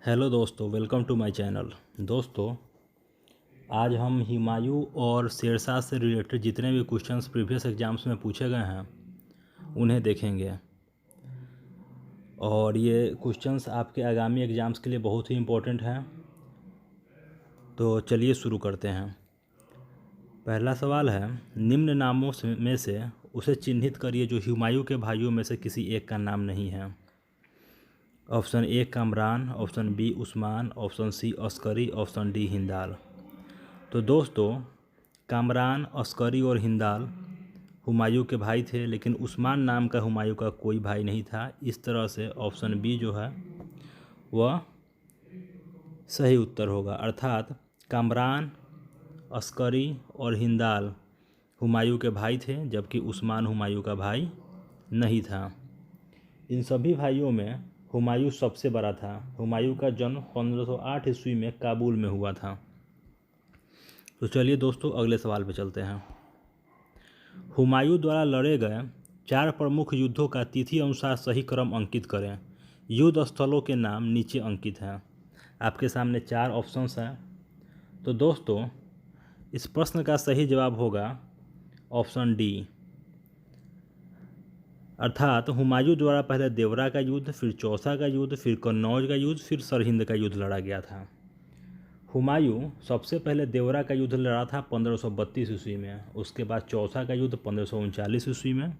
Hello दोस्तों, welcome to my channel. दोस्तों, आज हम हुमायूं और शेरशाह से रिलेटेड जितने भी क्वेश्चंस प्रीवियस एग्जाम्स में पूछे गए हैं उन्हें देखेंगे। और ये क्वेश्चंस आपके आगामी एग्ज़ाम्स के लिए बहुत ही इम्पोर्टेंट हैं। तो चलिए शुरू करते हैं। पहला सवाल है, निम्न नामों में से उसे चिन्हित करिए जो हुमायूं के भाइयों में से किसी एक का नाम नहीं है। Option A Kamran, option B Usman, option C Askari, option D Hindal. तो दोस्तों, कामरान, अस्करी और हिंदाल हुमायूं के भाई थे, लेकिन उस्मान नाम का हुमायूं का कोई भाई नहीं था। इस तरह से ऑप्शन बी जो है वह सही उत्तर होगा, अर्थात कामरान, अस्करी और हिंदाल हुमायूं के भाई थे, जबकि उस्मान हुमायूं का भाई नहीं था। इन सभी भाइयों में हुमायूं सबसे बड़ा था। हुमायूं का जन्म 1508 ईस्वी में काबुल में हुआ था। तो चलिए दोस्तों, अगले सवाल पे चलते हैं। हुमायूं द्वारा लड़े गए 4 प्रमुख युद्धों का तिथि अनुसार सही क्रम अंकित करें। युद्ध स्थलों के नाम नीचे अंकित हैं। आपके सामने 4 ऑप्शंस हैं। तो दोस्तों, इस प्रश्न का सही जवाब होगा ऑप्शन डी, अर्थात हुमायूं द्वारा पहले देवरा का युद्ध, फिर चौसा का युद्ध, फिर कन्नौज का युद्ध, फिर सरहिंद का युद्ध लड़ा गया था। हुमायूं सबसे पहले देवरा का युद्ध लड़ा था 1532 ईस्वी में। उसके बाद चौसा का युद्ध 1539 ईस्वी में।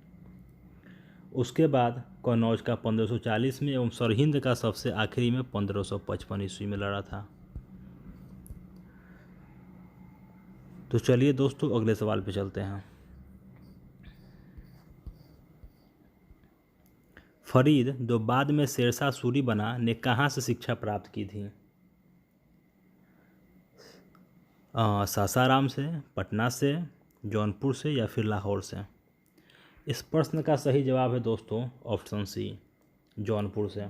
उसके बाद कन्नौज का 1540 में एवं सरहिंद का सबसे आखिरी में 1555 ईस्वी में लड़ा था। तो चलिए दोस्तों, अगले सवाल पे चलते हैं। फरीद, जो बाद में शेरशाह सूरी बना, ने कहाँ से शिक्षा प्राप्त की थी? सासाराम से, पटना से, जौनपुर से या फिर लाहौर से? इस प्रश्न का सही जवाब है दोस्तों ऑप्शन सी, जौनपुर से।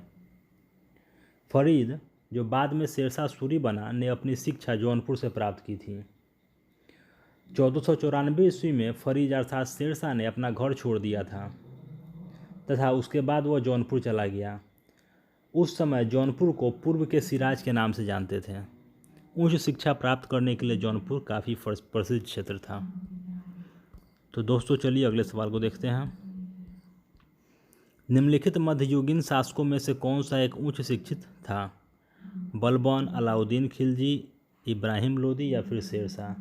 फरीद, जो बाद में शेरशाह सूरी बना, ने अपनी शिक्षा जौनपुर से प्राप्त की थी। 1494 ईस्वी में फरीद अर्थात शेरशाह ने अपना घर छोड़ दिया था तथा उसके बाद वह जौनपुर चला गया। उस समय जौनपुर को पूर्व के सिराज के नाम से जानते थे। उच्च शिक्षा प्राप्त करने के लिए जौनपुर काफ़ी प्रसिद्ध क्षेत्र था। तो दोस्तों, चलिए अगले सवाल को देखते हैं। निम्नलिखित मध्ययुगीन शासकों में से कौन सा एक उच्च शिक्षित था? बलबन, अलाउद्दीन खिलजी, इब्राहिम लोदी या फिर शेरशाह?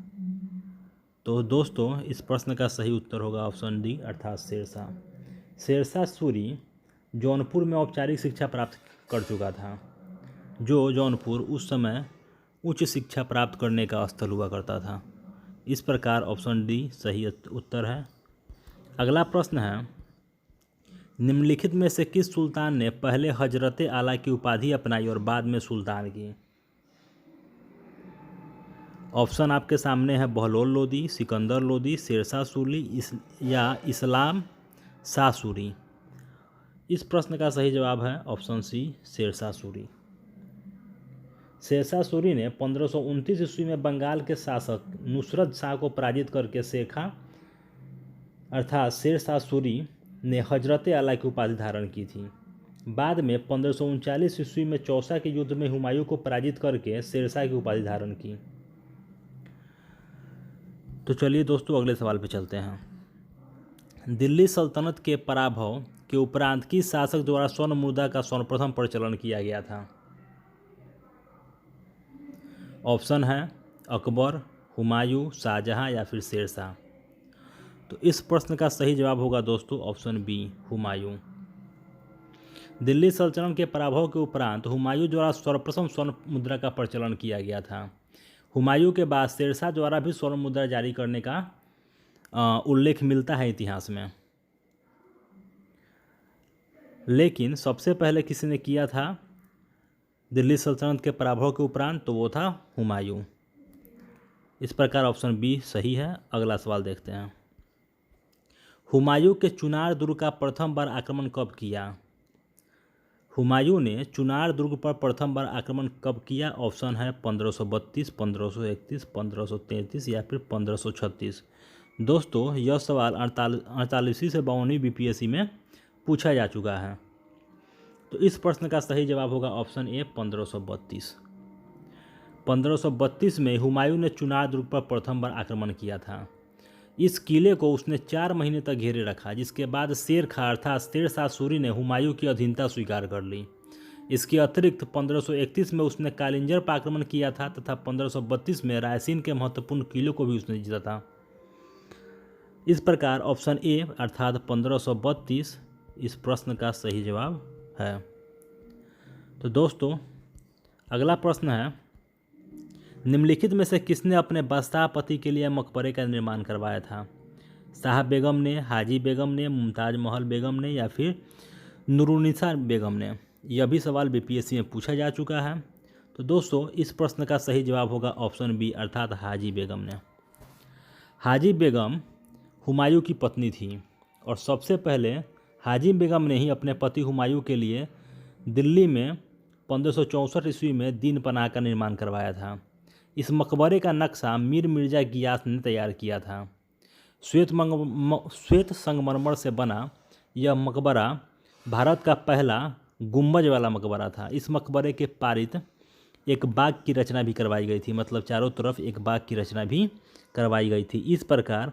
तो दोस्तों, इस प्रश्न का सही उत्तर होगा ऑप्शन डी, अर्थात शेरशाह। शेरशाह सूरी जौनपुर में औपचारिक शिक्षा प्राप्त कर चुका था। जो जौनपुर उस समय उच्च शिक्षा प्राप्त करने का स्थल हुआ करता था। इस प्रकार ऑप्शन डी सही उत्तर है। अगला प्रश्न है, निम्नलिखित में से किस सुल्तान ने पहले हजरत आला की उपाधि अपनाई और बाद में सुल्तान की? ऑप्शन आपके सामने है, बहलोल लोदी, सिकंदर लोदी, शेरशाह सूरी या इस्लाम शाह सूरी। इस प्रश्न का सही जवाब है ऑप्शन सी, शेरशाह सूरी। शेरशाह सूरी ने 1529 ईस्वी में बंगाल के शासक नुसरत शाह को पराजित करके शेखा अर्थात शेरशाह सूरी ने हजरत आला की उपाधि धारण की थी। बाद में 1539 ईस्वी में चौसा के युद्ध में हुमायूं को पराजित करके शेरशाह की उपाधि धारण की। तो चलिए दोस्तों, अगले सवाल पे चलते हैं। दिल्ली सल्तनत के पराभव के उपरांत किस शासक द्वारा स्वर्ण मुद्रा का सर्वप्रथम प्रचलन किया गया था? ऑप्शन है अकबर, हुमायूं, शाहजहां या फिर शेरशाह। तो इस प्रश्न का सही जवाब होगा दोस्तों ऑप्शन बी, हुमायूं। दिल्ली सल्तनत के पराभव के उपरांत हुमायूं द्वारा सर्वप्रथम स्वर्ण मुद्रा का प्रचलन किया गया था। हुमायूं के बाद शेरशाह द्वारा भी स्वर्ण मुद्रा जारी करने का उल्लेख मिलता है इतिहास में, लेकिन सबसे पहले किसी ने किया था दिल्ली सल्तनत के पराभव के उपरांत? तो वो था हुमायूं। इस प्रकार ऑप्शन बी सही है। अगला सवाल देखते हैं। हुमायूं के चुनार दुर्ग का प्रथम बार आक्रमण कब किया? हुमायूं ने चुनार दुर्ग पर प्रथम बार आक्रमण कब किया? ऑप्शन है 1532, 1531, 1533 या फिर 1536। दोस्तों, यह सवाल 48वीं से 52वीं बीपीएससी में पूछा जा चुका है। तो इस प्रश्न का सही जवाब होगा ऑप्शन ए 1532। 1532 में हुमायूं ने चुनार दुर्ग पर प्रथम बार आक्रमण किया था। इस किले को उसने 4 महीने तक घेरे रखा, जिसके बाद शेर खां अर्थात शेरशाह सूरी ने हुमायूं की अधीनता स्वीकार कर ली। इसके अतिरिक्त 1531 में उसने कालिंजर पर आक्रमण किया था तथा 1532 में रायसीन के महत्वपूर्ण किलों को भी उसने जीता था। इस प्रकार ऑप्शन ए अर्थात 1532 इस प्रश्न का सही जवाब है। तो दोस्तों अगला प्रश्न है, निम्नलिखित में से किसने अपने बादशाह पति के लिए मकबरे का निर्माण करवाया था? शाह बेगम ने, हाजी बेगम ने, मुमताज महल बेगम ने या फिर नूरुन्निसा बेगम ने? यह भी सवाल बीपीएससी में पूछा जा चुका है। तो दोस्तों इस प्रश्न का सही जवाब होगा ऑप्शन बी अर्थात हाजी बेगम ने। हाजी बेगम हुमायूं की पत्नी थी और सबसे पहले हाजी बेगम ने ही अपने पति हुमायूं के लिए दिल्ली में 1564 ईस्वी में दीन पनाह का निर्माण करवाया था। इस मकबरे का नक्शा मीर मिर्जा गियास ने तैयार किया था। श्वेत संगमरमर से बना यह मकबरा भारत का पहला गुंबज वाला मकबरा था। इस मकबरे के पारित एक बाग की रचना भी करवाई गई थी, मतलब चारों तरफ एक बाग की रचना भी करवाई गई थी। इस प्रकार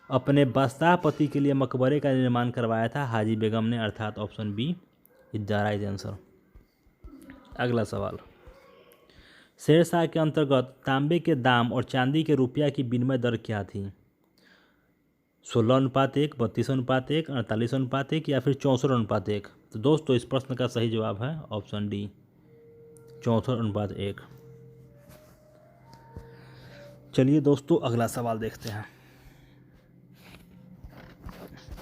अपने बादशाह पति के लिए मकबरे का निर्माण करवाया था हाजी बेगम ने, अर्थात option B is the right answer. अगला सवाल, शेरशाह के अंतर्गत तांबे के दाम और चांदी के रुपया की विनिमय दर क्या थी? 16:1, 32:1, 48:1 या फिर 64:1? तो दोस्तों इस प्रश्न का सही जवाब है ऑप्शन डी 64:1। चलिए दोस्तों अगला सवाल देखते हैं।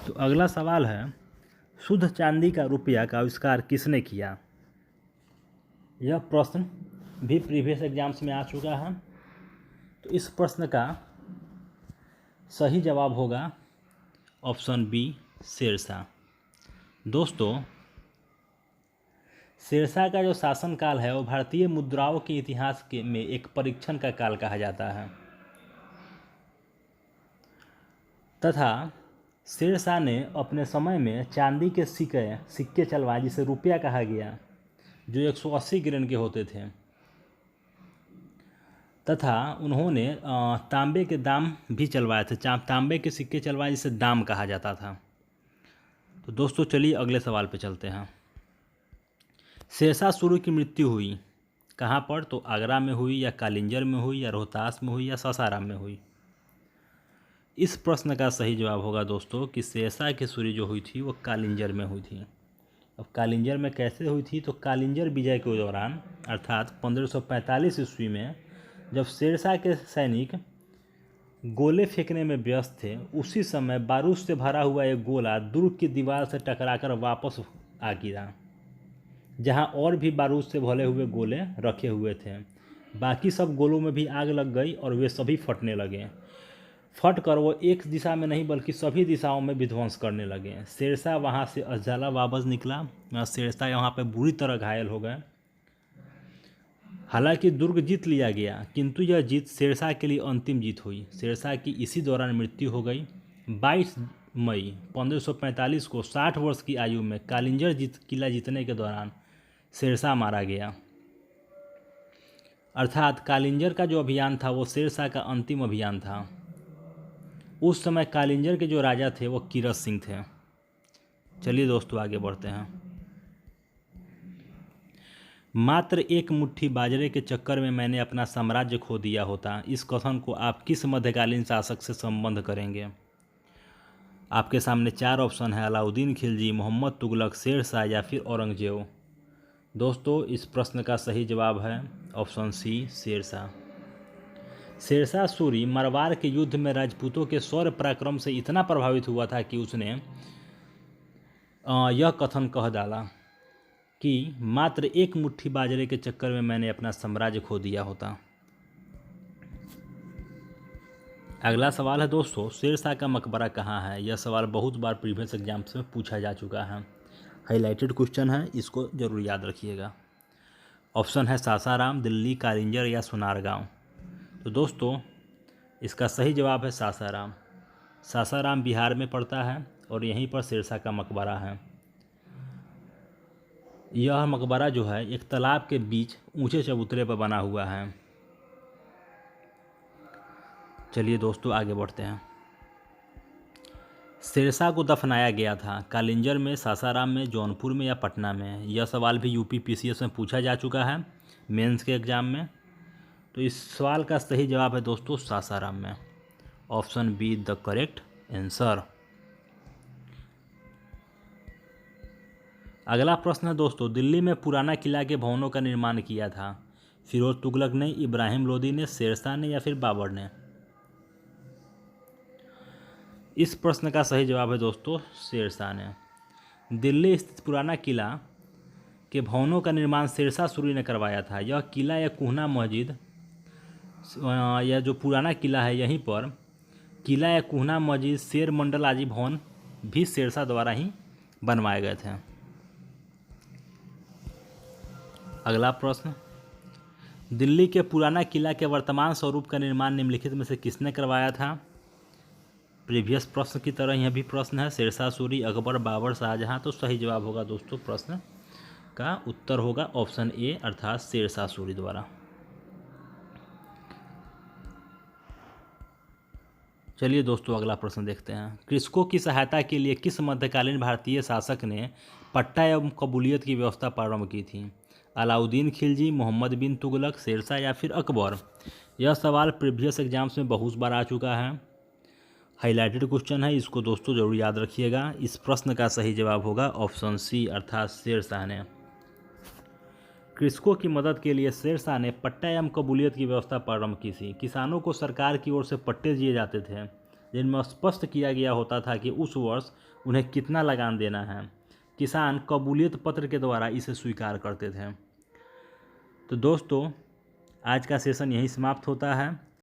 तो अगला सवाल है, शुद्ध चांदी का रुपया का आविष्कार किसने किया? यह प्रश्न भी प्रीवियस एग्जाम्स में आ चुका है। तो इस प्रश्न का सही जवाब होगा ऑप्शन बी शेरशाह। दोस्तों शेरशाह का जो शासनकाल है वो भारतीय मुद्राओं के इतिहास में एक परीक्षण का काल कहा जाता है तथा शेरशाह ने अपने समय में चांदी के सिक्के चलवाए जिसे रुपया कहा गया, जो 180 ग्रेन के होते थे, तथा उन्होंने तांबे के दाम भी चलवाए थे, तांबे के सिक्के चलवाए जिसे दाम कहा जाता था। तो दोस्तों चलिए अगले सवाल पे चलते हैं। शेरशाह सूरी की मृत्यु हुई कहाँ पर? तो आगरा में हुई या कालिंजर में हुई या रोहतास में हुई या सासाराम में हुई? इस प्रश्न का सही जवाब होगा दोस्तों कि शेरशाह की सूरी जो हुई थी वो कालिंजर में हुई थी। अब कालिंजर में कैसे हुई थी? तो कालिंजर विजय के दौरान अर्थात 1545 ईस्वी में जब शेरशाह के सैनिक गोले फेंकने में व्यस्त थे, उसी समय बारूद से भरा हुआ एक गोला दुर्ग की दीवार से टकराकर वापस आ गिरा, जहां और भी बारूद से भरे हुए गोले रखे हुए थे। बाकी सब गोलों में भी आग लग गई और वे सभी फटने लगे। फट कर वो एक दिशा में नहीं बल्कि सभी दिशाओं में विध्वंस करने लगे। शेरशाह वहाँ से अज्जाला वापस निकला। शेरशाह यहाँ पे बुरी तरह घायल हो गए। हालांकि दुर्ग जीत लिया गया, किंतु यह जीत शेरशाह के लिए अंतिम जीत हुई। शेरशाह की इसी दौरान मृत्यु हो गई। 22 मई 1545 को 60 वर्ष की आयु में कालिंजर किला जीतने के दौरान शेरशाह मारा गया। अर्थात कालिंजर का जो अभियान था वो शेरशाह का अंतिम अभियान था। उस समय कालिंजर के जो राजा थे वो कीरत सिंह थे। चलिए दोस्तों आगे बढ़ते हैं। मात्र एक मुट्ठी बाजरे के चक्कर में मैंने अपना साम्राज्य खो दिया होता, इस कथन को आप किस मध्यकालीन शासक से संबंध करेंगे? आपके सामने 4 ऑप्शन है, अलाउद्दीन खिलजी, मोहम्मद तुगलक, शेरशाह या फिर औरंगजेब। दोस्तों इस प्रश्न का सही जवाब है ऑप्शन सी शेरशाह। शेरशाह सूरी मारवाड़ के युद्ध में राजपूतों के शौर्य पराक्रम से इतना प्रभावित हुआ था कि उसने यह कथन कह डाला कि मात्र एक मुट्ठी बाजरे के चक्कर में मैंने अपना साम्राज्य खो दिया होता। अगला सवाल है दोस्तों, शेरशाह का मकबरा कहाँ है? यह सवाल बहुत बार प्रीवियस एग्जाम्स में पूछा जा चुका है। हाईलाइटेड क्वेश्चन है, इसको जरूर याद रखिएगा। ऑप्शन है सासाराम, दिल्ली, कालिंजर या सोनारगांव। तो दोस्तों इसका सही जवाब है सासाराम। सासाराम बिहार में पड़ता है और यहीं पर शेरशाह का मकबरा है। यह मकबरा जो है एक तालाब के बीच ऊंचे चबूतरे पर बना हुआ है। चलिए दोस्तों आगे बढ़ते हैं। शेरशाह को दफनाया गया था कालिंजर में, सासाराम में, जौनपुर में या पटना में? यह सवाल भी यूपी पीसीएस में पूछा जा चुका है मेंस के एग्ज़ाम में। तो इस सवाल का सही जवाब है दोस्तों सासाराम में। Option be the correct answer. अगला प्रश्न है दोस्तों, दिल्ली में पुराना किला के भवनों का निर्माण किया था? फिरोज तुगलक ने, इब्राहिम लोदी ने, शेरशाह ने या फिर बाबर ने? इस प्रश्न का सही जवाब है दोस्तों शेरशाह ने। दिल्ली स्थित पुराना किला के भवनों का निर्माण शेरशाह सूरी ने करवाया था। यह किला या कुहना मस्जिद, यह जो पुराना किला है यहीं पर किला या कुहना मस्जिद, शेर मंडल आदि भवन भी शेरशाह द्वारा ही बनवाए गए थे। अगला प्रश्न, दिल्ली के पुराना किला के वर्तमान स्वरूप का निर्माण निम्नलिखित में से किसने करवाया था? प्रीवियस प्रश्न की तरह यह भी प्रश्न है, शेरशाह सूरी, अकबर, बाबर, शाहजहां। तो सही जवाब होगा दोस्तों, प्रश्न का उत्तर होगा ऑप्शन ए अर्थात शेरशाह सूरी द्वारा। चलिए दोस्तों अगला प्रश्न देखते हैं। कृषकों की सहायता के लिए किस मध्यकालीन भारतीय शासक ने पट्टा एवं कबूलियत की व्यवस्था प्रारंभ की थी? अलाउद्दीन खिलजी, मोहम्मद बिन तुगलक, शेरशाह या फिर अकबर? यह सवाल प्रीवियस एग्जाम्स में बहुत बार आ चुका है, हाईलाइटेड क्वेश्चन है, इसको दोस्तों जरूर याद रखिएगा। इस प्रश्न का सही जवाब होगा ऑप्शन सी अर्थात शेरशाह ने। कृषकों की मदद के लिए शेरशाह ने पट्टा एवं कबूलियत की व्यवस्था प्रारंभ की थी। किसानों को सरकार की ओर से पट्टे दिए जाते थे जिनमें स्पष्ट किया गया होता था कि उस वर्ष उन्हें कितना लगान देना है। किसान कबूलियत पत्र के द्वारा इसे स्वीकार करते थे। तो दोस्तों आज का सेशन यहीं समाप्त होता है।